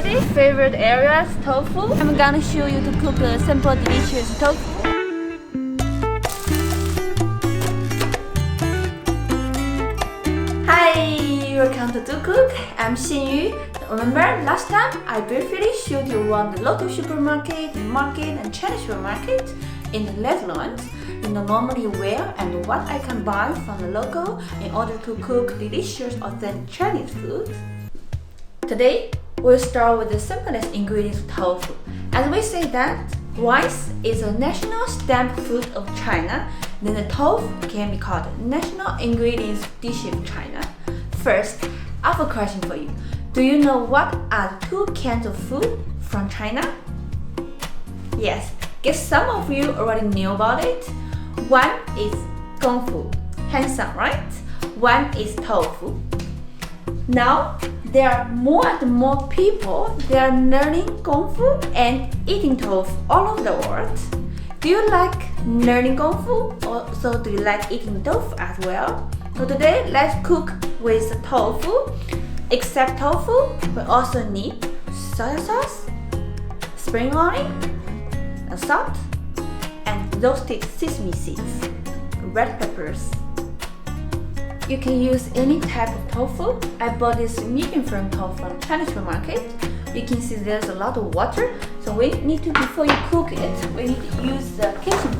ready? Favorite areas, tofu. I'm gonna show you to cook a simple delicious tofu. Hi, welcome to Zhucook. I'm Xinyu. Remember last time I briefly showed you around the local supermarket, market and Chinese supermarket in the Netherlands. You know normally where and what I can buy from the local in order to cook delicious authentic Chinese food. Today we'll start with the simplest ingredients of tofu. As we say that rice is a national staple food of China, then the tofu can be called national ingredients dish of China. First, I have a question for you. Do you know what are 2 kinds of food from China? Yes, guess some of you already knew about it. One is Kung Fu, handsome, right? One is tofu. Now, there are more and more people that are learning Kung Fu and eating tofu all over the world. Do you like learning Kung Fu? Also, do you like eating tofu as well? So today, let's cook with tofu. Except tofu, we also need soy sauce, spring onion, salt, and roasted sesame seeds, red peppers. You can use any type of tofu. I bought this medium firm tofu from Chinese supermarket. You can see there's a lot of water, so we need to, before you cook it, we need to use the kitchen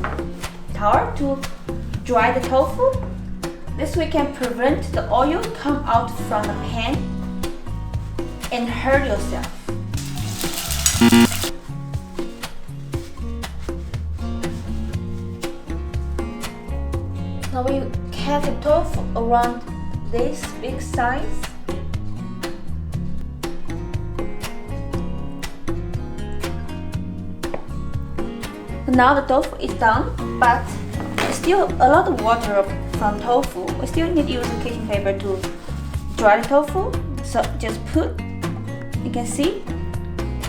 towel to dry the tofu. This way can prevent the oil come out from the pan and hurt yourself. Now we cut the tofu around this big size. Now the tofu is done, but there's still a lot of water from tofu. We still need to use the kitchen paper to dry the tofu. So just put, you can see,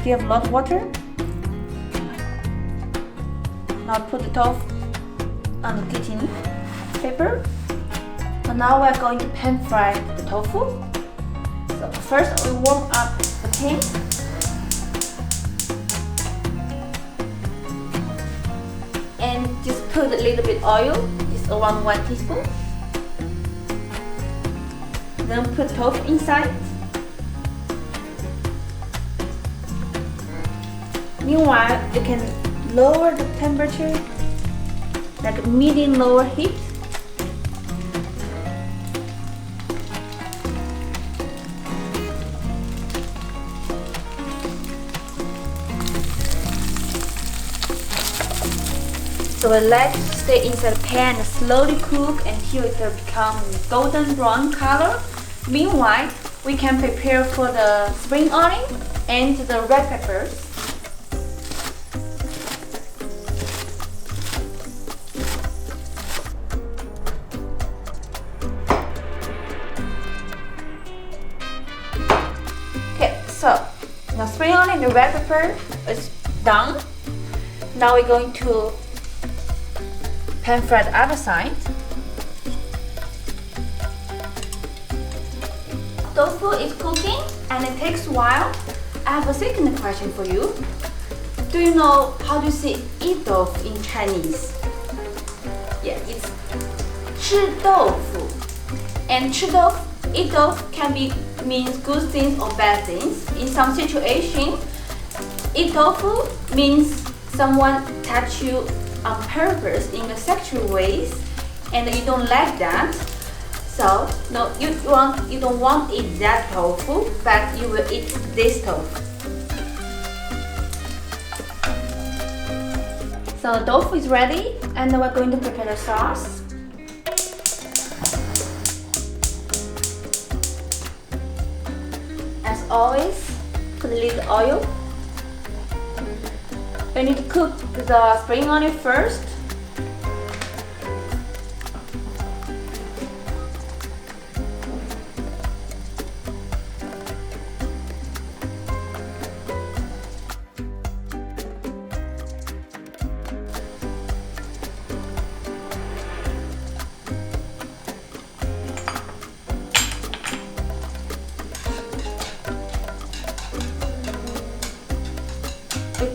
we have a lot of water. Now put the tofu on the kitchen paper. So now we're going to pan fry the tofu. So first we warm up the pan. And just put a little bit oil, just around 1 teaspoon. Then put tofu inside. Meanwhile, you can lower the temperature, like medium lower heat. So we let it stay inside the pan and slowly cook until it will become golden brown color. Meanwhile, we can prepare for the spring onion and the red peppers. Okay, so now spring onion and red pepper is done. Now we're going to pan fry the other side. Tofu is cooking and it takes a while. I have a second question for you. Do you know how to say eat tofu in Chinese? Yeah, it's 吃豆腐. And 吃豆腐, eat tofu can be means good things or bad things. In some situation, eat tofu means someone touch you on purpose in a sexual ways, and you don't like that. So no, you don't want to eat that tofu, but you will eat this tofu. So the tofu is ready, and we're going to prepare the sauce. As always, put a little oil. We need to cook the spring onion first.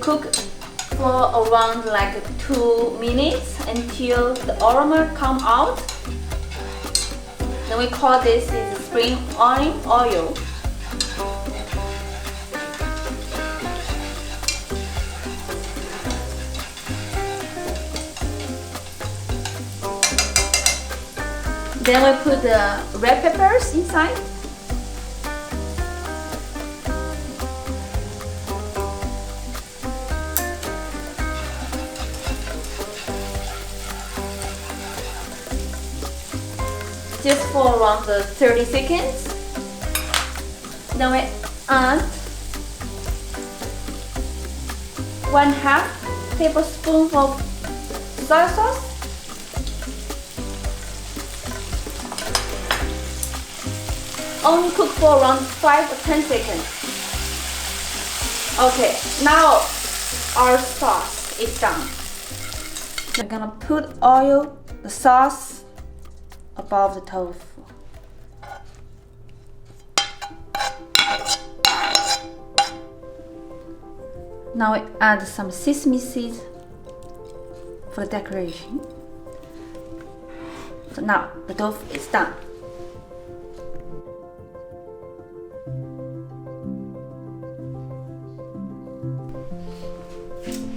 cook for around like 2 minutes until the aroma come out. Then we call this is spring onion oil. Then we put the red peppers inside. Just for around 30 seconds. Then we add 1/2 tablespoon of soy sauce. Only cook for around 5 or 10 seconds. Okay, now our sauce is done. We're gonna put the sauce above the tofu. Now we add some sesame seeds for the decoration. So now the tofu is done.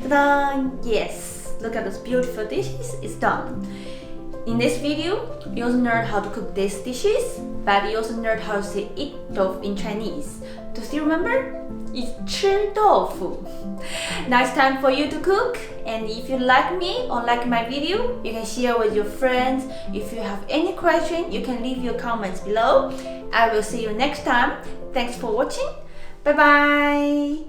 Ta-da! Yes, look at those beautiful dishes. It's done. In this video, you also learned how to cook these dishes, but you also learned how to say eat tofu in Chinese. To still remember, it's 吃豆腐. Now it's time for you to cook, and if you like me or like my video, you can share with your friends. If you have any question, you can leave your comments below. I will see you next time. Thanks for watching. Bye bye.